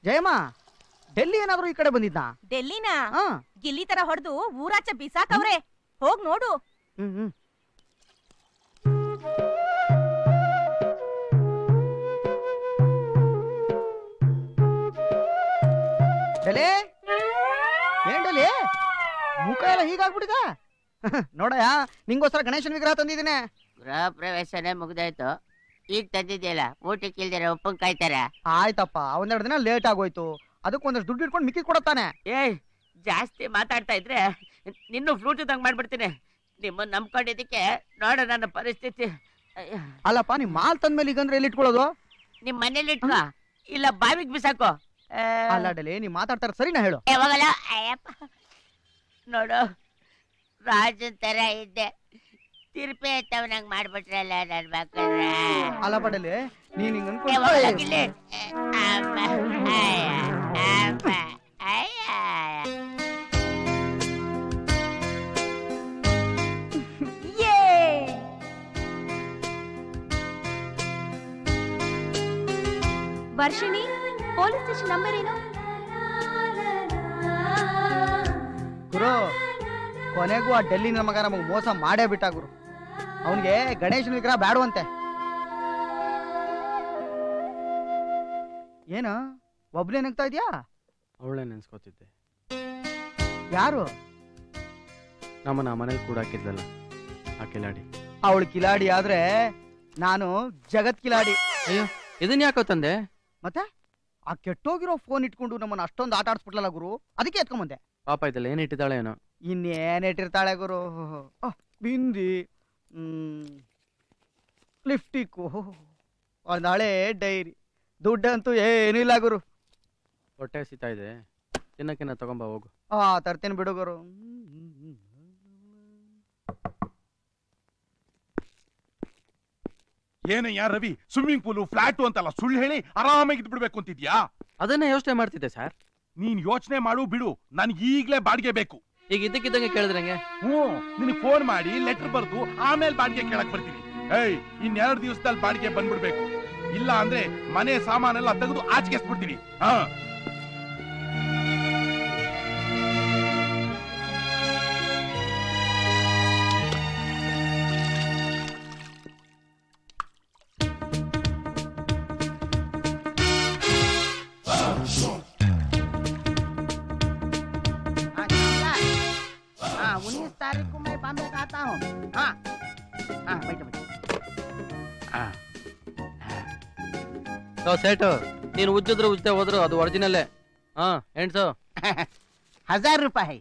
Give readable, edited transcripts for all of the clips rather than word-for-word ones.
ಜಯಮ್ಮ, ಡೆಲ್ಲಿ ಏನಾದ್ರು ಈ ಕಡೆ ಬಂದಿದ್ದ? ಡೆಲ್ಲಿನ ಗಿಲ್ಲಿ ತರ ಹೊಡೆದು ಊರಾಚೆ ಬಿಸಾಕವ್ರೆ, ಹೋಗ್ ನೋಡು. ಡೆಲ್ಲಿ ಏನ್ ಡೆಲ್ಲಿ, ಮುಖ ಎಲ್ಲ ಹೀಗಾಗ್ಬಿಟ್ಟಿದ? ನೋಡಯ್ಯ, ನಿಂಗೋಸ್ಕರ ಗಣೇಶನ ವಿಗ್ರಹ ತಂದಿದ್ದೀನಿ. ಗೃಹ ಪ್ರವೇಶನೇ ಮುಗ್ದಾಯ್ತು, ಈಗ ತಂದಿದ್ಯಲ್ಲ, ಊಟಕ್ಕೆ ಇಲ್ದಿರ ಉಪ್ಪನ್ ಕಾಯ್ತಾರ? ಆಯ್ತಪ್ಪ, ಒಂದೆರಡು ದಿನ ಲೇಟ್ ಆಗೋಯ್ತು, ಅದಕ್ಕೆ ಒಂದಷ್ಟು ದುಡ್ಡು ಇಟ್ಕೊಂಡು ಮಿಕ್ಕಿ ಕೊಡತ್ತಾನೆ. ಜಾಸ್ತಿ ಮಾತಾಡ್ತಾ ಇದ್ರೆ ನಿನ್ನೂ ಫ್ಲೂಟ್ ಇದ್ದಂಗ್ ಮಾಡ್ಬಿಡ್ತೀನಿ. ನಿಮ್ಮನ್ನ ನಂಬ್ಕೊಂಡಿದ್ದಕ್ಕೆ ನೋಡ ನನ್ನ ಪರಿಸ್ಥಿತಿ. ಅಲ್ಲಪ್ಪ, ನಿಮ್ ಮಾಲ್ ತಂದ್ಮೇಲೆ ಈಗಂದ್ರೆ ಎಲ್ಲಿ ಇಟ್ಕೊಳ್ಳೋದು? ನಿಮ್ ಮನೇಲಿ ಇಟ್ಕೋ, ಇಲ್ಲ ಬಾವಿಗೆ ಬಿಸಾಕೋ. ಅಲ್ಲ ಡೆಲ್ಲಿ, ನೀ ಮಾತಾಡ್ತಾರ ಸರಿನಾ ಹೇಳು? ಯಾವಾಗಲ್ಲ ಅಯ್ಯಪ್ಪ, ನೋಡು ರಾಜನ್ ತರ ಇದ್ದೆ, ತಿರುಪೆ ಎತ್ತವನಂಗ್ ಮಾಡ್ಬಿಟ್ರಲ್ಲ ನನ್ ಮಕ್ಕಳ್ರ. ಅಲ್ಲ ಪಡಲಿ, ನೀನ್ ಹಿಂಗ್ ವರ್ಷಿಣಿ, ಪೊಲೀಸ್ ಸ್ಟೇಷನ್ ನಂಬರ್ ಏನು? ಗುರು, ಕೊನೆಗೂ ಆ ಡೆಲ್ಲಿ ನನ್ನ ಮಗ ನಮಗ್ ಮೋಸ ಮಾಡೇ ಬಿಟ್ಟ ಗುರು. ಅವನ್ಗೆ ಗಣೇಶನ ವಿಗ್ರಹ ಬೇಡವಂತೆ. ಏನು ಒಬ್ನೇ ನೆಗ್ತಾ ಇದ್ಯಾ? ಅವಳೇ ನೆನ್ಸ್ಕೊತಿದ್ದೆ. ಯಾರು? ನಮ್ಮನ್ನ ಮನೇಲಿ ಕೂಡ ಹಾಕಿದ್ಲಲ್ಲ ಆ ಕಿಲಾಡಿ. ಅವಳು ಕಿಲಾಡಿ ಆದ್ರೆ ನಾನು ಜಗತ್ ಕಿಲಾಡಿ. ಅಯ್ಯೋ, ಇದನ್ ಯಾಕೋ ತಂದೆ? ಮತ್ತೆ ಆ ಕೆಟ್ಟೋಗಿರೋ ಫೋನ್ ಇಟ್ಕೊಂಡು ನಮ್ಮನ್ನ ಅಷ್ಟೊಂದು ಆಟ ಆಡ್ಸ್ಬಿಟ್ಲಲ್ಲ ಗುರು, ಅದಕ್ಕೆ ಎತ್ಕೊಂಬಂದೆ. ಪಾಪ ಇದೆಲ್ಲ ಏನ್ ಇಟ್ಟಿದ್ದಾಳೆ ಏನೋ. ಇನ್ನೇನ್ ಇಟ್ಟಿರ್ತಾಳೆ ಗುರು? ಬಿಂದಿ, ಲಿಫ್ಟಿಕ್ಕು, ಒಂದ್ ಹಳೆ ಡೈರಿ, ದುಡ್ಡಂತೂ ಏನೂ ಇಲ್ಲ ಗುರು. ಹೊಟ್ಟೆ ಹಸಿತಾ ಇದೆ, ತಿನ್ನಕ್ಕಿನ್ನ ತಗೊಂಬ ಹೋಗು. ತರ್ತೀನಿ ಬಿಡು ಗುರು. ಏನಯ್ಯ ರವಿ, ಸ್ವಿಮ್ಮಿಂಗ್ ಪೂಲು ಫ್ಲಾಟು ಅಂತೆಲ್ಲ ಸುಳ್ಳು ಹೇಳಿ ಆರಾಮಾಗಿ ಬಿಡ್ಬೇಕು ಅಂತಿದ್ಯಾ? ಅದನ್ನೇ ಯೋಚನೆ ಮಾಡ್ತಿದ್ದೆ ಸರ್. ನೀನ್ ಯೋಚನೆ ಮಾಡು ಬಿಡು, ನನ್ಗೆ ಈಗ್ಲೇ ಬಾಡಿಗೆ ಬೇಕು. ಈಗ ಇದ್ದಕ್ಕಿದ್ದಂಗೆ ಕೇಳಿದ್ರಂಗೆ? ನಿನಗೆ ಫೋನ್ ಮಾಡಿ ಲೆಟರ್ ಬರ್ದು ಆಮೇಲೆ ಬಾಡಿಗೆ ಕೇಳಕ್ ಬರ್ತೀನಿ. ಇನ್ನೆರಡು ದಿವಸದಲ್ಲಿ ಬಾಡಿಗೆ ಬಂದ್ಬಿಡ್ಬೇಕು, ಇಲ್ಲ ಅಂದ್ರೆ ಮನೆ ಸಾಮಾನೆಲ್ಲ ತೆಗೆದು ಆಚೆಗೆಸ್ಬಿಡ್ತೀನಿ. ಸೇಟು, ನೀನು ಉಜ್ಜಿದ್ರು ಉಜ್ಜದೆ ಹೋದ್ರು ಅದು ಒರಿಜಿನಲ್ಲೇ. ಎಣ್ಸು. 1000 ರೂಪಾಯಿ.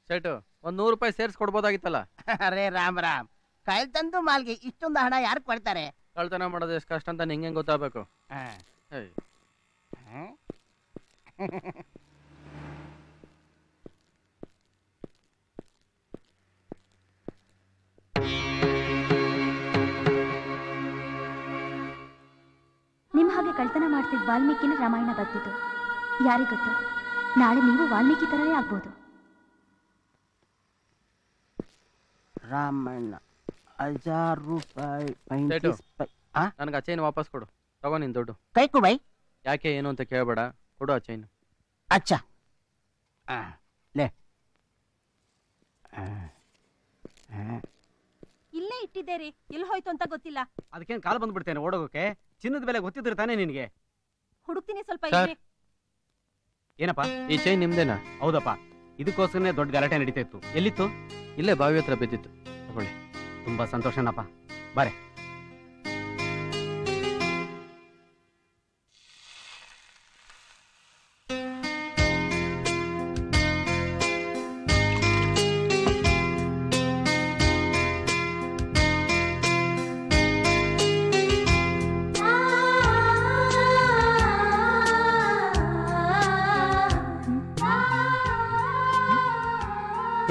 ಸೇಟು, ಒಂದ್ 100 ರೂಪಾಯಿ ಸೇರ್ಸ್ ಕೊಡ್ಬೋದಾಗಿತ್ತಲ್ಲ. ಅರೇ ರಾಮ್ ರಾಮ್, ಕೈಲ್ ತಂದು ಮಾಲ್ಗೆ ಇಷ್ಟೊಂದು ಹಣ ಯಾರು ಕೊಡ್ತಾರೆ? ಕಳ್ತನ ಮಾಡೋದು ಎಷ್ಟು ಕಷ್ಟ ಅಂತ ನಿಂಗೆ ಗೊತ್ತಾಗಬೇಕು. ನಿಮ್ ಹಾಗೆ ಕಳ್ತನ ಮಾಡ್ತಿದ್ದ ವಾಲ್ಮೀಕಿನ ರಾಮಾಯಣ ಬರ್ತಿತ್ತು. ಯಾರಿಗೊತ್ತು, ನಾಳೆ ನೀವು ವಾಲ್ಮೀಕಿ ತರನೇ ಆಗ್ಬೋದು. ರಾಮಾಯಣ 1000 ರೂಪಾಯಿ. ನನಗೆ ಆ ಚೈನ್ ವಾಪಸ್ ಕೊಡು. ತಗೋ ನಿನ್ ದುಡ್ಡು. ಕೈಕು ಬೈ. ಯಾಕೆ ಏನು ಅಂತ ಕೇಳಬೇಡ, ಕೊಡು ಆ ಚೈನ್. ಅಚ್ಚಾ, ಲೇ ಇಲ್ಲೇ ಇಟ್ಟಿದ್ದೇರಿ, ಎಲ್ಲಿ ಹೋಯ್ತು ಅಂತ ಗೊತ್ತಿಲ್ಲ. ಅದಕ್ಕೇನು ಕಾಲು ಬಂದ್ಬಿಡ್ತೇನೆ ಓಡೋಗೋಕೆ? ಚಿನ್ನದ ಬೆಲೆ ಗೊತ್ತಿದ್ರೆ ತಾನೇ ನಿನಗೆ. ಹುಡುಕ್ತೀನಿ ಸ್ವಲ್ಪ. ಏನಪ್ಪ, ಈ ಚೈನ್ ನಿಮ್ದೇನಾ? ಹೌದಪ್ಪ, ಇದಕ್ಕೋಸ್ಕರನೇ ದೊಡ್ಡ ಗಲಾಟೆ ನಡೀತಾ ಇತ್ತು. ಎಲ್ಲಿತ್ತು? ಇಲ್ಲೇ ಬಾವಿ ಹತ್ರ ಬಿದ್ದಿತ್ತು. ತಗೊಳ್ಳಿ. ತುಂಬಾ ಸಂತೋಷನಪ್ಪ, ಬಾರೆ.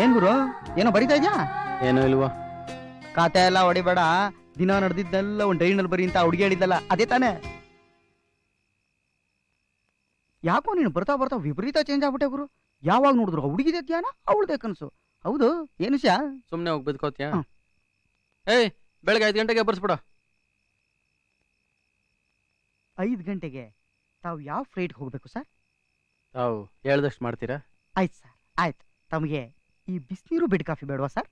ಏನ್ ಗುರು, ಏನೋ ಬರೀತಾ ಇದ್ಯಾ? ಏನೋ ಇಲ್ವಾ? ಖಾತೆ ಎಲ್ಲ ಹೊಡಿಬೇಡ, ದಿನ ನಡೆದಿದ್ದೆಲ್ಲ ಒಂದ್ ಡೈರಿನಲ್ಲಿ ಬರೀ ಅಂತ ಹುಡುಗಿ ಹೇಳಿದ್ದಲ್ಲ, ಅದೇ ತಾನೇ? ಯಾಕೋ ನೀನು ಬರ್ತಾ ಬರ್ತಾ ವಿಪರೀತ ಚೇಂಜ್ ಆಗ್ಬಿಟ್ಟೆ ಗುರು. ಯಾವಾಗ ನೋಡಿದ್ರು ಹುಡುಗಿದೆ ಧ್ಯಾನ, ಅವಳದೇ ಕನಸು. ಹೌದು, ಏನು ವಿಷಯ? ಸುಮ್ನೆ ಹೋಗಿ ಬಿದ್ಕೋತ್ಯಾ? ಬೆಳಗ್ಗೆ 5 ಗಂಟೆಗೆ ಬರ್ಸ್ಬಿಡ. 5 ಗಂಟೆಗೆ? ತಾವು ಯಾವ ಫ್ಲೈಟ್ಗೆ ಹೋಗ್ಬೇಕು ಸರ್? ತಾವು ಹೇಳ್ದಷ್ಟು ಮಾಡ್ತೀರಾ? ಆಯ್ತು ಸರ್, ಆಯ್ತು. ತಮಗೆ ಈ ಬಿಸಿನೀರು ಬೆಡ್ ಕಾಫಿ ಬೇಡವಾ ಸರ್?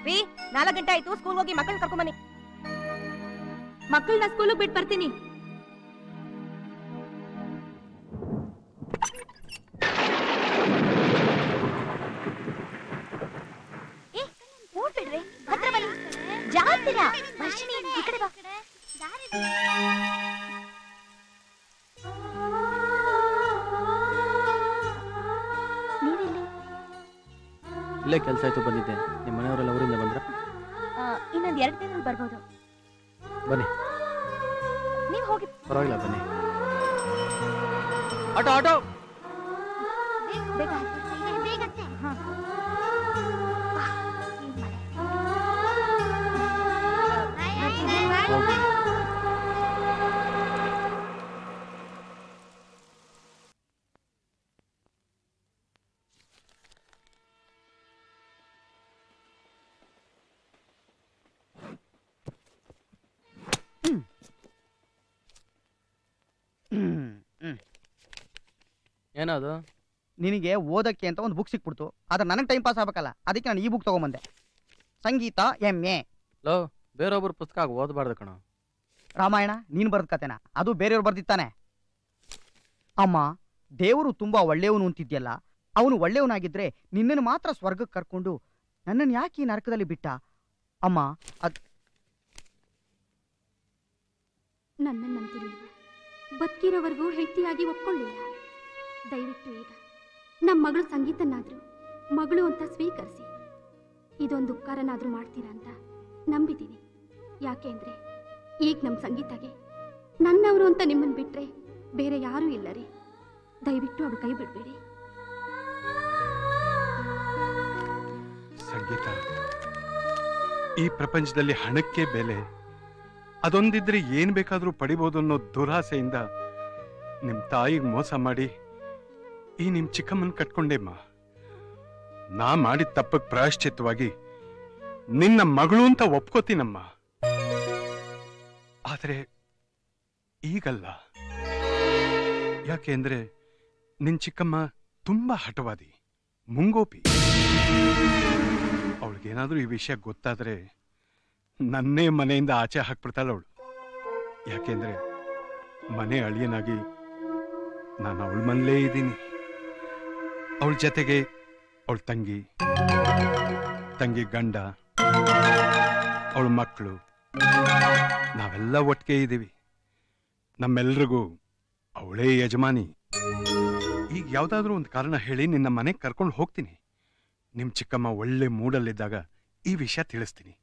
ರೀ 4 ಗಂಟೆ ಆಯ್ತು, ಸ್ಕೂಲ್ ಹೋಗಿ ಮಕ್ಕಳನ್ನ ಕರ್ಕೊಂಬನ್ನಿ. ಮಕ್ಕಳನ್ನ ಸ್ಕೂಲಿಗೆ ಬಿಟ್ಟು ಬರ್ತೀನಿ. ಬಿಡ್ರಿ, ಹತ್ರ ಬನ್ನಿ. ಜಾಗ್ತೀರಾ? ವರ್ಷಿಣಿ, ಈ ಕಡೆ ಬಾ. ಇಲ್ಲೇ ಕೆಲಸ ಆಯ್ತು ಬಂದಿದ್ದೆ. ನಿಮ್ಮ ಮನೆಯವರೆಲ್ಲ ಊರಿಂದ ಬಂದ್ರ? ಇನ್ನೊಂದು 2 ದಿನದಲ್ಲಿ ಬರ್ಬೋದು. ಬನ್ನಿ. ನೀವು ಹೋಗಿ. ಪರವಾಗಿಲ್ಲ, ಬನ್ನಿ. Auto auto. ಬೇಗ ಹಾ. ಏನದು? ನಿನಗೆ ಓದಕ್ಕೆ ಅಂತ ಒಂದು ಬುಕ್ ಸಿಕ್ಬಿಡ್ತು, ಆದ್ರೆ ನನಗೆ ಟೈಮ್ ಪಾಸ್ ಆಗ್ಬೇಕಲ್ಲ, ಅದಕ್ಕೆ ನಾನು ಈ ಬುಕ್ ತಗೊಂಬಂದೆ. ಸಂಗೀತ MA. ಲೋ, ಬೇರೊಬ್ಬರ ಪುಸ್ತಕ ಓದಬಾರ್ದು ಕಣ. ರಾಮಾಯಣ ನೀನು ಬರೆದ ಕತೆನ, ಅದು ಬೇರೆಯವ್ರು ಬರ್ದಿತ್ತಾನೆ. ಅಮ್ಮ, ದೇವರು ತುಂಬಾ ಒಳ್ಳೆಯವನು ಅಂತಿದ್ಯಲ್ಲ, ಅವನು ಒಳ್ಳೆಯವನಾಗಿದ್ರೆ ನಿನ್ನನ್ನು ಮಾತ್ರ ಸ್ವರ್ಗಕ್ಕೆ ಕರ್ಕೊಂಡು ನನ್ನನ್ನು ಯಾಕೆ ಈ ನರಕದಲ್ಲಿ ಬಿಟ್ಟ? ಅಮ್ಮ, ನನ್ನನ್ನಂತೂ ನೀವು ಬದುಕಿರೋವರೆಗೂ ಹೆಂಡತಿಯಾಗಿ ಒಪ್ಕೊಳ್ಳಿಲ್ಲ. ದಯವಿಟ್ಟು ಈಗ ನಮ್ಮ ಮಗಳು ಸಂಗೀತನಾದ್ರೂ ಮಗಳು ಅಂತ ಸ್ವೀಕರಿಸಿ. ಇದೊಂದು ಉಪಕಾರನಾದ್ರೂ ಮಾಡ್ತೀರಾ ಅಂತ ನಂಬಿದ್ದೀನಿ. ಯಾಕೆ ಅಂದ್ರೆ ಈಗ ನಮ್ಮ ಸಂಗೀತಗೆ ನನ್ನವರು ಅಂತ ನಿಮ್ಮನ್ನು ಬಿಟ್ರೆ ಬೇರೆ ಯಾರೂ ಇಲ್ಲ ರೀ. ದಯವಿಟ್ಟು ಅವಳು ಕೈ ಬಿಡಬೇಡಿ. ಸಂಗೀತ, ಈ ಪ್ರಪಂಚದಲ್ಲಿ ಹಣಕ್ಕೆ ಬೆಲೆ, ಅದೊಂದಿದ್ರೆ ಏನ್ ಬೇಕಾದ್ರೂ ಪಡಿಬೋದು ಅನ್ನೋ ದುರಾಸೆಯಿಂದ ನಿಮ್ ತಾಯಿಗೆ ಮೋಸ ಮಾಡಿ ಈ ನಿಮ್ ಚಿಕ್ಕಮ್ಮನ್ ಕಟ್ಕೊಂಡೆಮ್ಮ. ನಾ ಮಾಡಿದ ತಪ್ಪಕ್ಕೆ ಪ್ರಾಯಶ್ಚಿತ್ತವಾಗಿ ನಿನ್ನ ಮಗಳು ಅಂತ ಒಪ್ಕೋತೀನಮ್ಮ. ಆದ್ರೆ ಈಗಲ್ಲ. ಯಾಕೆ ಅಂದ್ರೆ ನಿನ್ ಚಿಕ್ಕಮ್ಮ ತುಂಬಾ ಹಠವಾದಿ, ಮುಂಗೋಪಿ. ಅವಳಿಗೇನಾದ್ರೂ ಈ ವಿಷಯ ಗೊತ್ತಾದ್ರೆ ನನ್ನೇ ಮನೆಯಿಂದ ಆಚೆ ಹಾಕ್ಬಿಡ್ತಾಳ ಅವಳು. ಯಾಕೆಂದ್ರೆ ಮನೆ ಅಳಿಯನಾಗಿ ನಾನು ಅವಳ ಮನೇಲೇ ಇದ್ದೀನಿ. ಅವಳ ಜೊತೆಗೆ ಅವಳ ತಂಗಿ ಗಂಡ, ಅವಳ ಮಕ್ಕಳು, ನಾವೆಲ್ಲ ಒಟ್ಟಿಗೆ ಇದ್ದೀವಿ. ನಮ್ಮೆಲ್ರಿಗೂ ಅವಳೇ ಯಜಮಾನಿ. ಈಗ ಯಾವ್ದಾದ್ರೂ ಒಂದು ಕಾರಣ ಹೇಳಿ ನಿನ್ನ ಮನೆಗೆ ಕರ್ಕೊಂಡು ಹೋಗ್ತೀನಿ. ನಿಮ್ ಚಿಕ್ಕಮ್ಮ ಒಳ್ಳೆ ಮೂಡಲ್ಲಿದ್ದಾಗ ಈ ವಿಷಯ ತಿಳಿಸ್ತೀನಿ.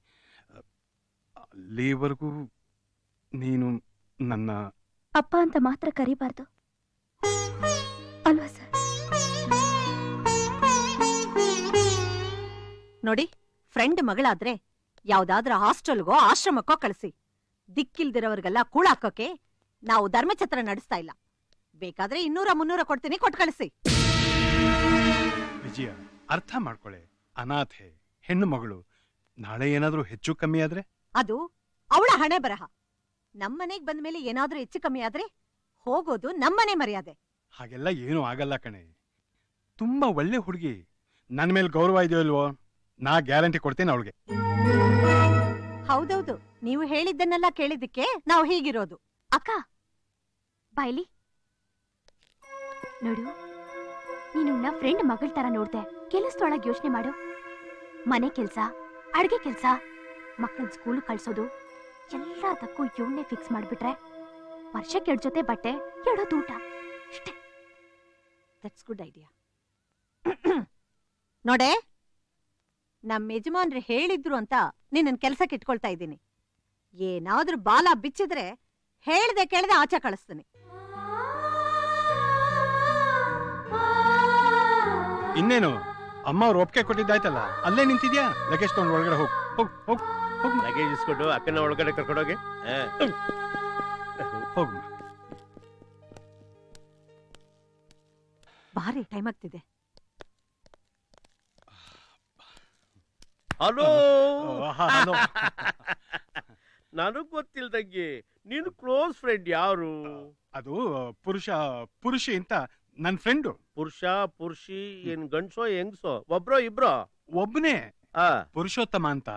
ಅಲ್ಲಿವರೆಗೂ ನೀನು ನನ್ನ ಅಪ್ಪ ಅಂತ ಮಾತ್ರ ಕರಿಬಾರ್ದು ಅಲ್ವಾ ಸರ್? ನೋಡಿ, ಫ್ರೆಂಡ್ ಮಗಳಾದ್ರೆ ಯಾವ್ದಾದ್ರೂ ಹಾಸ್ಟೆಲ್ಗೋ ಆಶ್ರಮಕ್ಕೋ ಕಳಿಸಿ. ದಿಕ್ಕಿಲ್ದಿರೋರ್ಗೆಲ್ಲ ಕೂಳಾಕೋಕೆ ನಾವು ಧರ್ಮಛತ್ರ ನಡೆಸ್ತಾ ಇಲ್ಲ. ಬೇಕಾದ್ರೆ 200-300 ಕೊಡ್ತೀನಿ, ಕೊಟ್ಟು ಕಳಿಸಿ. ವಿಜಯ, ಅರ್ಥ ಮಾಡ್ಕೊಳ್ಳೆ. ಅನಾಥೆ, ಹೆಣ್ಣು ಮಗಳು. ನಾಳೆ ಏನಾದ್ರೂ ಹೆಚ್ಚು ಕಮ್ಮಿ ಆದ್ರೆ ಅದು ಅವಳ ಹಣೆ ಬರಹ. ನಮ್ಮನೆಗ್ ಬಂದ್ಮೇಲೆ ಏನಾದ್ರೂ ಹೆಚ್ಚು ಕಮ್ಮಿ ಆದ್ರೆ ಹೋಗೋದು ನಮ್ಮನೆ ಮರ್ಯಾದೆ. ಹಾಗೆಲ್ಲ ಏನೂ ಆಗಲ್ಲ ಕಣೆ. ತುಂಬಾ ಒಳ್ಳೆ ಹುಡುಗಿ. ನನ್ನ ಮೇಲೆ ಗೌರವ ಇದೆಯೋ ಇಲ್ವೋ, ನಾ ಗ್ಯಾರಂಟಿ ಕೊಡ್ತೇನೆ ಅವಳಿಗೆ. ಹೌದೌದು, ನೀವು ಹೇಳಿದ್ದನ್ನೆಲ್ಲ ಕೇಳಿದ್ದಕ್ಕೆ ನಾವು ಹೀಗಿರೋದು. ಅಕ್ಕ ಬಾಯ್ಲಿ ನೋಡು, ನೀನು ನನ್ನ ಫ್ರೆಂಡ್ ಮಗಳ ತರ ನೋಡ್ದೆ. ಕೆಲಸದೊಳಗೆ ಯೋಚನೆ ಮಾಡು. ಮನೆ ಕೆಲ್ಸ, ಅಡ್ಗೆ ಕೆಲ್ಸ, ಮಕ್ಕಳ ಸ್ಕೂಲ್ ಕಳ್ಸೋದು ಎಲ್ಲದಕ್ಕೂ ಇವನ್ನೇ ಫಿಕ್ಸ್ ಮಾಡ್ಬಿಟ್ರೆ ವರ್ಷಕ್ಕೆ 2 ಜೊತೆ ಬಟ್ಟೆ, 2 ಊಟ ಅಷ್ಟೇ. That's good idea. ನೋಡೆ, ನಮ್ಮ ಯಜಮಾನ್ರು ಹೇಳಿದ್ರು ಅಂತ ನಿನ್ನ ಕೆಲ್ಸಕ್ಕೆ ಇಟ್ಕೊಳ್ತಾ ಇದ್ದೀನಿ. ಏನಾದ್ರೂ ಬಾಲ ಬಿಚ್ಚಿದ್ರೆ ಹೇಳ್ದೆ ಕೇಳ್ದೆ ಆಚೆ ಕಳಿಸ್ತೀನಿ. ಇನ್ನೇನು, ಅಮ್ಮ ಅವ್ರು ಒಪ್ಪಿಗೆ ಕೊಟ್ಟಿದ್ದಾಯ್ತಲ್ಲ, ಅಲ್ಲೇ ನಿಂತಿದ್ಯಾ? ಲಗೇಜ್ ತಗೊಂಡು ಒಳಗಡೆ ಹೋಗ್ ಹೋಗ್ ಹೋಗ್ ಹೋಗ್. ಲಗೇಜ್ ಇಸ್ಕೊಂಡು ಅಕ್ಕನ ಒಳಗಡೆ ಕರ್ಕೊಂಡೋಗಿ ಹೋಗ್. ಬಾರಿ ಟೈಮ್ ಆಗ್ತಿದೆ. ಹಲೋ. ಹಲೋ. ನನಗ್ ಗೊತ್ತಿಲ್ದಂಗೆ ನೀನು ಕ್ಲೋಸ್ ಫ್ರೆಂಡ್ ಯಾರು? ಅದು ಪುರುಷಿ ಅಂತ ನನ್ ಫ್ರೆಂಡು. ಪುರುಷಿ ಏನ್ ಗಂಡ್ಸೋ ಹೆಂಗ್ಸೋ? ಒಬ್ರೋ ಇಬ್ರೋ? ಒಬ್ನೇ. ಆ, ಪುರುಷೋತ್ತಮ ಅಂತ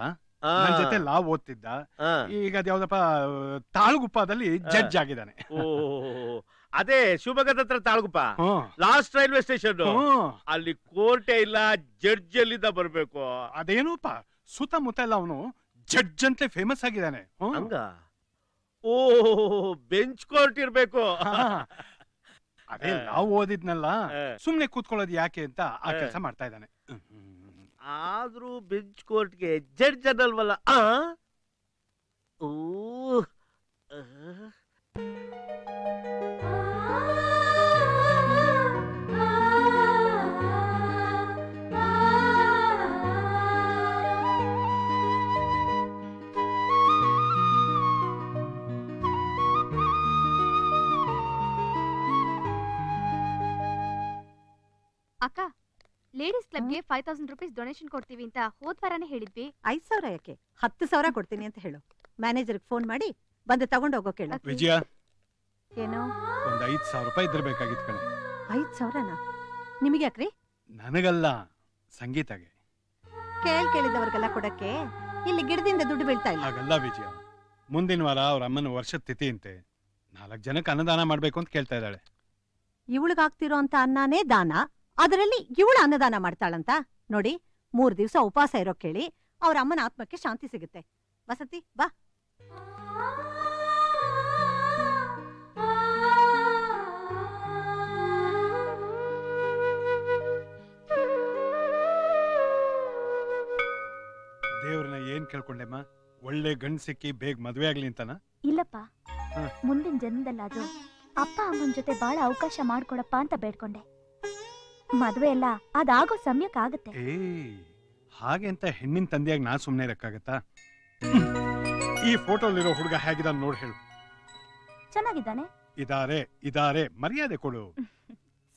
ಆ, ನನ್ ಜೊತೆ ಲಾ ಓದ್ತಿದ್ದ. ಆ. ಈಗ ಅದ್ಯಾವ್ದಪ್ಪ ತಾಳ್ಗುಪ್ಪದಲ್ಲಿ ಜಡ್ಜ್ ಆಗಿದ್ದಾನೆ. ಓ, ಅದೇ ಶಿವಮೊಗ್ಗದ ಹತ್ರ ತಾಳ್ಗುಪ್ಪ, ಹ್ಮ್. Last railway station. ಹ್ಮ್. ಅಲ್ಲಿ ಕೋರ್ಟೇ ಇಲ್ಲ, ಜಡ್ಜ್ ಎಲ್ಲಿಂದ ಬರ್ಬೇಕು? ಅದೇನೋಪ್ಪ ಸುತ್ತಮುತ್ತ ಎಲ್ಲ ಅವನು ಜಡ್ಜ್ ಅಂತ ಫೇಮಸ್ ಆಗಿದ್ದಾನೆ. ಹಂಗ? ಓ, ಬೆಂಚ್ ಕೋರ್ಟ್ ಇರ್ಬೇಕು. ಅದೇ ನಾವು ಓದಿದ್ನಲ್ಲ, ಸುಮ್ನೆ ಕೂತ್ಕೊಳ್ಳೋದು ಯಾಕೆ ಅಂತ ಆ ಕೆಲಸ ಮಾಡ್ತಾ ಇದ್ದಾನೆ. ಆದ್ರೂ ಬೆಂಚ್ ಕೋರ್ಟ್ಗೆ ಜಡ್ಜ್ ಅನ್ನಲ್ವಲ್ಲ? ಓ, ಅಕ್ಕ, ಲೇಡೀಸ್ ಕ್ಲಬ್ಗೆ 5000 ರೂಪೀಸ್ ಡೊನೇಷನ್ ಕೊಡ್ತೀವಿ ಅಂತ ಹೋದ್ ವಾರನೇ ಹೇಳಿದ್ವಿ. 5,000 ಯಾಕೆ? 10,000 ಕೊಡ್ತೀನಿ ಅಂತ ಹೇಳು. ಮ್ಯಾನೇಜರ್ಗೆ ಫೋನ್ ಮಾಡಿ ಬಂದು ತಗೊಂಡೋಗೋ ಕೇಳು. ವಿಜಯ, ಏನು? ಒಂದ್ 5,000 ರೂಪಾಯಿ ಇದ್ರೆ ಬೇಕಾಗಿತ್ತು ಕಣೆ. 5,000ನಾ? ನಿಮಗೆ ಯಾಕ್ರಿ? ನನಗಲ್ಲ, ಸಂಗೀತಗೆ. ಕೇಳಿದವ್ರಿಗೆಲ್ಲ ಕೊಡಕ್ಕೆ ಇಲ್ಲಿ ಗಿಡದಿಂದ ದುಡ್ಡು ಬೀಳ್ತಾ ಇಲ್ಲ. ಹಾಗಲ್ಲ ವಿಜಯ, ಮುಂದಿನ ವಾರ ಅವ್ರ ಅಮ್ಮನ ವರ್ಷದ ತಿಥಿ ಅಂತೆ. 4 ಜನಕ್ಕೆ ಅನ್ನದಾನ ಮಾಡ್ಬೇಕು ಅಂತ ಕೇಳ್ತಾ ಇದ್ದಾಳೆ. ಇವಳಿಗಾಗ್ತಿರೋ ಅಂತ ಅನ್ನನೇ ದಾನ, ಅದರಲ್ಲಿ ಇವಳು ಅನ್ನದಾನ ಮಾಡ್ತಾಳಂತ ನೋಡಿ. 3 ದಿವಸ ಉಪವಾಸ ಇರೋ ಕೇಳಿ ಅವ್ರ ಅಮ್ಮನ ಆತ್ಮಕ್ಕೆ ಶಾಂತಿ ಸಿಗುತ್ತೆ. ವಸತಿ ಬಾ. ದೇವ್ರನ್ನ ಏನ್ ಕೇಳ್ಕೊಂಡೆಮ್ಮ? ಒಳ್ಳೆ ಗಂಡ್ ಸಿಕ್ಕಿ ಬೇಗ ಮದ್ವೆ ಆಗ್ಲಿ ಅಂತನ? ಇಲ್ಲಪ್ಪ, ಮುಂದಿನ ಜನ್ಮದಲ್ಲಾದ್ರೂ ಅಪ್ಪ ಅಮ್ಮನ ಜೊತೆ ಬಾಳ ಅವಕಾಶ ಮಾಡ್ಕೊಡಪ್ಪ ಅಂತ ಬೇಡ್ಕೊಂಡೆ. ಮದ್ವೆ ಎಲ್ಲ ಅದಾಗೋ ಸಮಯಕ್ಕಾಗತ್ತೆ. ಏ, ಹಾಗೆ ಅಂತ ಹೆಣ್ಣಿನ ತಂದೆಯಾಗಿ ನಾ ಸುಮ್ನೆ ಇರಕ್ಕಾಗತ್ತಾ? ಈ ಫೋಟೋಲಿರೋ ಹುಡುಗ ಹೇಗಿದ್ದಾನೆ ನೋಡ್ ಹೇಳು. ಚೆನ್ನಾಗಿದ್ದಾನೆ. ಇದಾರೆ ಮರ್ಯಾದೆ ಕೊಡು.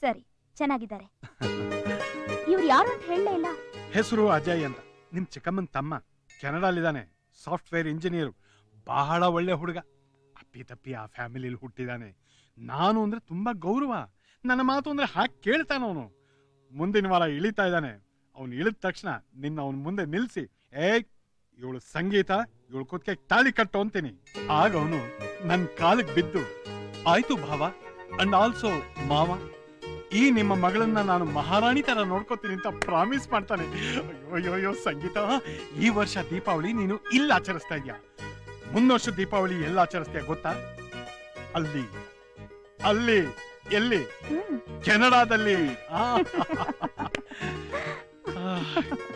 ಸರಿ, ಚೆನ್ನಾಗಿದ್ದಾರೆ. ಇವ್ರು ಯಾರು ಅಂತ ಹೇಳಲೇ ಇಲ್ಲ. ಹೆಸರು ಅಜಯ್ ಅಂತ, ನಿಮ್ ಚಿಕ್ಕಮ್ಮನ್ ತಮ್ಮ. ಕೆನಡಾಲಿದ್ದಾನೆ, ಸಾಫ್ಟ್ವೇರ್ ಇಂಜಿನಿಯರ್. ಬಹಳ ಒಳ್ಳೆ ಹುಡುಗ. ಅಪ್ಪಿ ತಪ್ಪಿ ಆ ಫ್ಯಾಮಿಲಿಲಿ ಹುಟ್ಟಿದಾನೆ. ನಾನು ಅಂದ್ರೆ ತುಂಬಾ ಗೌರವ. ನನ್ನ ಮಾತು ಅಂದ್ರೆ ಹಾಗೆ ಕೇಳ್ತಾನವನು. ಮುಂದಿನ ವಾರ ಇಳಿತಾ ಇದ್ದಾನೆ. ಅವನು ಇಳಿದ ತಕ್ಷಣ ನಿನ್ನ ಅವನ ಮುಂದೆ ನಿಲ್ಸಿ, ಇವಳು ಸಂಗೀತ, ಇವಳು ಕುತ್ತಿಗೆ ತಾಳಿ ಕಟ್ಟು ಅಂತೀನಿ. ಆಗ ಅವನು ನನ್ನ ಕಾಲಿಗೆ ಬಿದ್ದು, ಆಯ್ತು ಭಾವ ಅಂಡ್ ಆಲ್ಸೋ ಮಾವ, ಈ ನಿಮ್ಮ ಮಗಳನ್ನ ನಾನು ಮಹಾರಾಣಿ ತರ ನೋಡ್ಕೋತೀನಿ ಅಂತ ಪ್ರಾಮಿಸ್ ಮಾಡ್ತಾನೆ. ಅಯ್ಯೋ ಸಂಗೀತ, ಈ ವರ್ಷ ದೀಪಾವಳಿ ನೀನು ಇಲ್ಲಿ ಆಚರಿಸ್ತಾ ಇದ್ಯಾ. ಮುಂದಿನ ವರ್ಷ ದೀಪಾವಳಿ ಎಲ್ಲ ಆಚರಿಸ್ತೀಯ ಗೊತ್ತಾ? ಅಲ್ಲಿ ಎಲ್ಲಿ? ಕೆನಡಾದಲ್ಲಿ.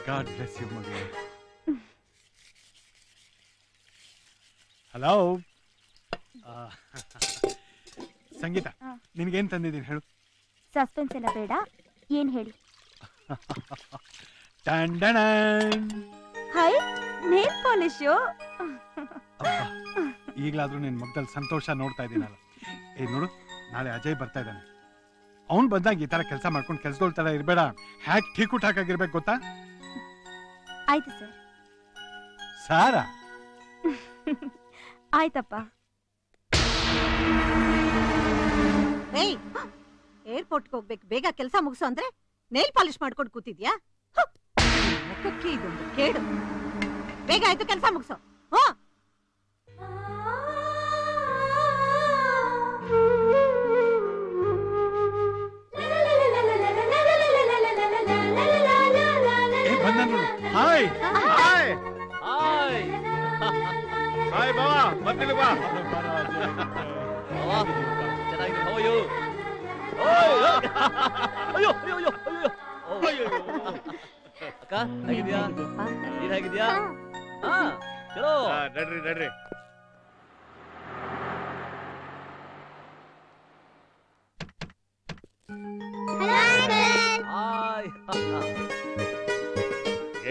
ಗಾಡ್ ಬ್ಲೆಸ್ ಯು ಮಗ. ಹಲೋ ಸಂಗೀತ, ನಿನ್ಗೇನ್ ತಂದಿದ್ದೀನಿ ಹೇಳು. ಸಸ್ಪೆನ್ಸ್ ಎಲ್ಲ ಬೇಡ, ಏನ್ ಹೇಳಿ. High, nail polish. ಈಗ್ಲಾದ್ರೂ ನಿನ್ ಮಗದಲ್ಲಿ ಸಂತೋಷ ನೋಡ್ತಾ ಇದ್ದೀನಲ್ಲ. ನೋಡು, ನಾಳೆ ಅಜಯ್ ಬರ್ತಾ ಇದ್ದಾನೆ. ಅವನ್ ಬಂದಾಗ ಈ ತರ ಕೆಲಸ ಮಾಡ್ಕೊಂಡು ಕೆಲ್ಸದೋಳ್ ತರ ಇರ್ಬೇಡ. ಹ್ಯಾಕ್ ಠೀಕು ಠಾಕಾಗಿರ್ಬೇಕು ಗೊತ್ತಾ? ಆಯ್ತು ಸರ್. ಸಾರಾ? ಆಯ್ತಪ್ಪ. ಏರ್ಪೋರ್ಟ್ಗೆ ಹೋಗ್ಬೇಕು, ಬೇಗ ಕೆಲಸ ಮುಗಿಸು ಅಂದ್ರೆ ನೇಲ್ ಪಾಲಿಶ್ ಮಾಡ್ಕೊಂಡು ಕೂತಿದ್ಯಾ? ಮುಖಕ್ಕೆ ಇದೊಂದು ಕೇಡು. ಬೇಗ ಆಯ್ತು, ಕೆಲಸ ಮುಗಿಸು. ಹಾಯ್ ಹಾಯ್ ಹಾಯ್ ಬಾವಾ, ಬರ್ತೀನಿ ಬಾ. ಚೆನ್ನಾಗಿದೆ. How you? ಅಯ್ಯೋ ಅಯ್ಯೋ ಅಯ್ಯೋ ಅಯ್ಯೋ. ಅಕ್ಕ ಹೇಗಿದ್ಯಾ? ನೀನ್ ಹೇಗಿದ್ಯಾ? ಚಲೋ. ನಡ್ರಿ.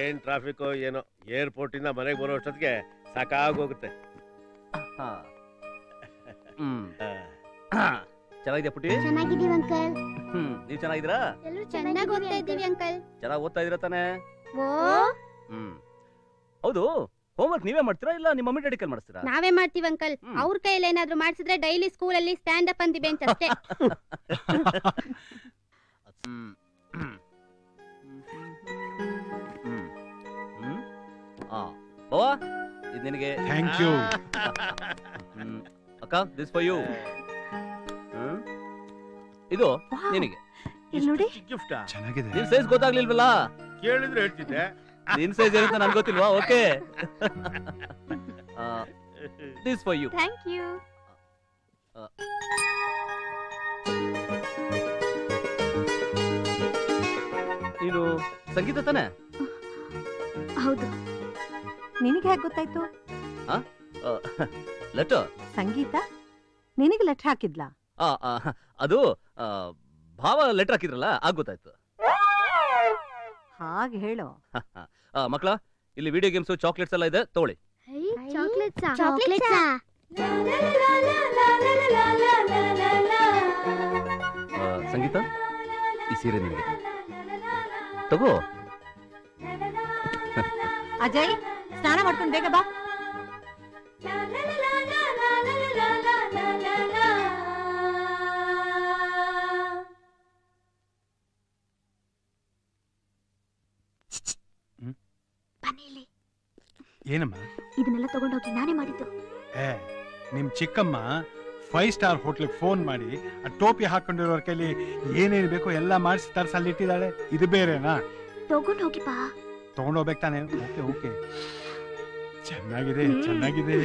ಏನ್ ಟ್ರಾಫಿಕ್ ಏನೋ. ಏರ್ಪೋರ್ಟ್ ಇಂದ ಮನೆಗೆ ಬರೋ ಅಷ್ಟೊತ್ತಿಗೆ ಸಾಕಾಗೋಗುತ್ತೆ. ಚೆನ್ನಾಗಿದೆ ಪುಟ್ಟಿ. ಚೆನ್ನಾಗಿದ್ದೀವಿ ಅಂಕಲ್. ನೀವ್ ಚೆನ್ನಾಗಿದ್ದೀರಾ? ಚೆನ್ನಾಗಿ ಓದ್ತಾ ಇದ್ದೀವಿ ಅಂಕಲ್. ಚೆನ್ನಾಗಿ ಓದ್ತಾ ಇದೀರಾ ತಾನೇ? ಓ ಹೌದು, ಹೋಮ್ವರ್ಕ್ ನೀವೇ ಮಾಡ್ತೀರಾ ಇಲ್ಲ ನಿಮ್ಮ ಮಮ್ಮಿ ಡ್ಯಾಡಿ ಕೈ ಮಾಡಿಸ್ತೀರಾ? ನಾವೇ ಮಾಡ್ತೀವಿ ಅಂಕಲ್. ಅವ್ರ ಕೈಯಲ್ಲಿ ಏನಾದ್ರೂ ಮಾಡಿಸಿದ್ರೆ ಡೈಲಿ ಸ್ಕೂಲಲ್ಲಿ ಸ್ಟ್ಯಾಂಡ್ ಅಪ್ ಅಂದಿ ಬೆಂಚ್ ಅಷ್ಟೇ. ಬಾವಾ ಇದು ನಿನಗೆ. Thank you. ಅಕ್ಕ ದಿಸ್ ಫಾರ್ ಯು. ಇದು ನಿನಗೆ. ನೋಡಿ ಗಿಫ್ಟಾ? ಚೆನ್ನಾಗಿದೆ. ನಿನ್ ಸೈಜ್ ಗೊತ್ತಾಗ್ಲಿಲ್ವಲ್ಲ? ಕೇಳಿದ್ರೆ ಹೇಳ್ತಿದ್ದೆ. ನಿನ್ ಸೈಜ್ ಏನಂತ ನನ್ಗೆ ಗೊತ್ತಿಲ್ವಾ? Okay this for you. Thank you. ನೀನು ಸಂಗೀತ ತಾನೆ? ಹೌದು. ನಿನಗೆ ಹೇಗೆ ಗೊತ್ತಾಯ್ತು? ಲೆಟರ್. ಸಂಗೀತ ನಿನಗೆ ಲೆಟರ್ ಹಾಕಿದ್ಲಾ? ಅದು ಭಾವ ಲೆಟರ್ ಹಾಕಿದ್ರಲ್ಲ, ಆಗ ಗೊತ್ತಾಯ್ತು. ಹಾಗೆ ಹೇಳೋ. ಮಕ್ಕಳ, ಇಲ್ಲಿ ವಿಡಿಯೋ ಗೇಮ್ಸ್, ಚಾಕ್ಲೇಟ್ಸ್ ಎಲ್ಲ ಇದೆ, ತಗೊಳ್ಳಿ. ಚಾಕ್ಲೇಟ್ಸಾ? ಸಂಗೀತ, ಈ ಸೀರೆ ನಿನಗೆ ತಗೋ. ಅಜಯ್, ಸ್ನಾನ ಮಾಡ್ಕೊಂಡು ಬೇಗ ಬಾ. ಏನಮ್ಮ? ಇದನ್ನೆಲ್ಲ ತಗೊಂಡೋಗಿ ನಾನೇ ಮಾಡಿದ್ದು. ನಿಮ್ ಚಿಕ್ಕಮ್ಮ 5 ಸ್ಟಾರ್ ಹೋಟ್ಲಿಗೆ ಫೋನ್ ಮಾಡಿ ಆ ಟೋಪಿ ಹಾಕೊಂಡಿರೋರ್ ಕೈಲಿ ಏನೇನು ಬೇಕೋ ಎಲ್ಲ ಮಾಡಿಸಿ ತರ್ಸಲ್ಲಿ ಇಟ್ಟಿದ್ದಾಳೆ. ಇದು ಬೇರೆನಾ? ತಗೊಂಡೋಗಿ ಬಾ. ತಗೊಂಡೋಗ್ಬೇಕು ತಾನೆ? Okay okay. ಚೆನ್ನಾಗಿದೆ ಚೆನ್ನಾಗಿದೆ.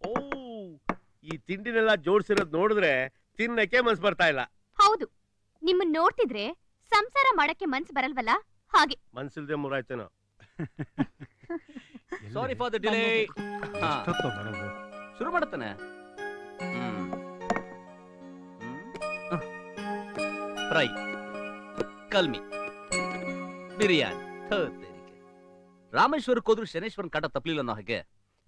ಓ, ಈ ತಿಂಡಿನೆಲ್ಲ ಜೋಡಿಸಿರೋದ್ ನೋಡಿದ್ರೆ ತಿನ್ನಕ್ಕೆ ಮನ್ಸ್ ಬರ್ತಾ ಇಲ್ಲ. ಹೌದು, ನಿಮ್ಮನ್ನ ನೋಡ್ತಿದ್ರೆ ಸಂಸಾರ ಮಾಡಕ್ಕೆ ಮನ್ಸು ಬರಲ್ವಲ್ಲ, ಹಾಗೆ. ಮನ್ಸಿಲ್ದೆ ಮುರಾಯ್ತೇನೋ. Sorry for the delay. ಎಷ್ಟೊತ್ತು ಬರೋದು? ಶುರು ಮಾಡುತ್ತಾನೆ. ಫ್ರೈ, ಕಲ್ಮಿ, ಬಿರಿಯಾನಿ. ರಾಮೇಶ್ವರಕ್ಕೆ ಹೋದ್ರು ಶನೇಶ್ವರನ್ ಕಾಟ ತಪ್ಪಲಿಲ್ಲ ಅನ್ನೋ ಹಾಗೆ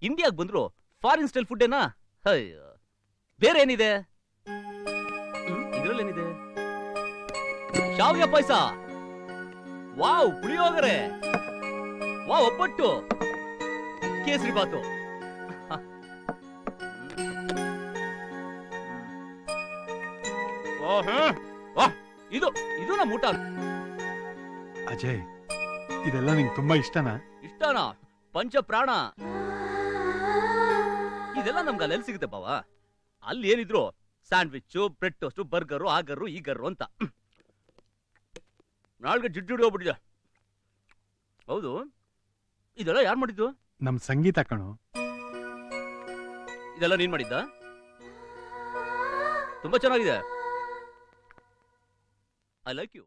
ಇಂಡಿಯಾಗ್ ಬಂದ್ರು ಫಾರಿನ್ ಸ್ಟೈಲ್ ಫುಡ್ ಏನಾ? ಬೇರೆ ಏನಿದೆ? ಇದ್ರಲ್ಲೇನಿದೆ? ಶಾವಿಗೆ ಪಾಯಸ, ವಾವ್ ಪುಳಿಯೋಗರೆ, ವಾವ್ ಒಬ್ಬಟ್ಟು, ಕೇಸರಿ ಬಾತು. ಇದು ಇದು ನಮ್ಮ ಊಟ. ಅಜಯ್, ಇದೆಲ್ಲ ನಿಂಗೆ ತುಂಬಾ ಇಷ್ಟನಾ? ಇಷ್ಟನಾ? ಪಂಚ ಪ್ರಾಣ. ಇದೆಲ್ಲ ನಮ್ಗೆ ಅಲ್ಲಿ ಸಿಗುತ್ತೆ ಬಾವ. ಅಲ್ಲಿ ಏನಿದ್ರು ಸ್ಯಾಂಡ್ವಿಚ್, ಬ್ರೆಡ್ ಟೋಸ್ಟ್, ಬರ್ಗರು, ಆಗರು, ಈಗರು ಅಂತ ನಾಲ್ಗೆ ಜಿಡ್ಡು ಹೋಗ್ಬಿಟ್ಟಿದೆ. ಹೌದು, ಇದೆಲ್ಲ ಯಾರು ಮಾಡಿದ್ದು? ನಮ್ ಸಂಗೀತ ಕಣು. ಇದೆಲ್ಲ ನೀನ್ ಮಾಡಿದ್ದ? ತುಂಬಾ ಚೆನ್ನಾಗಿದೆ. I like you.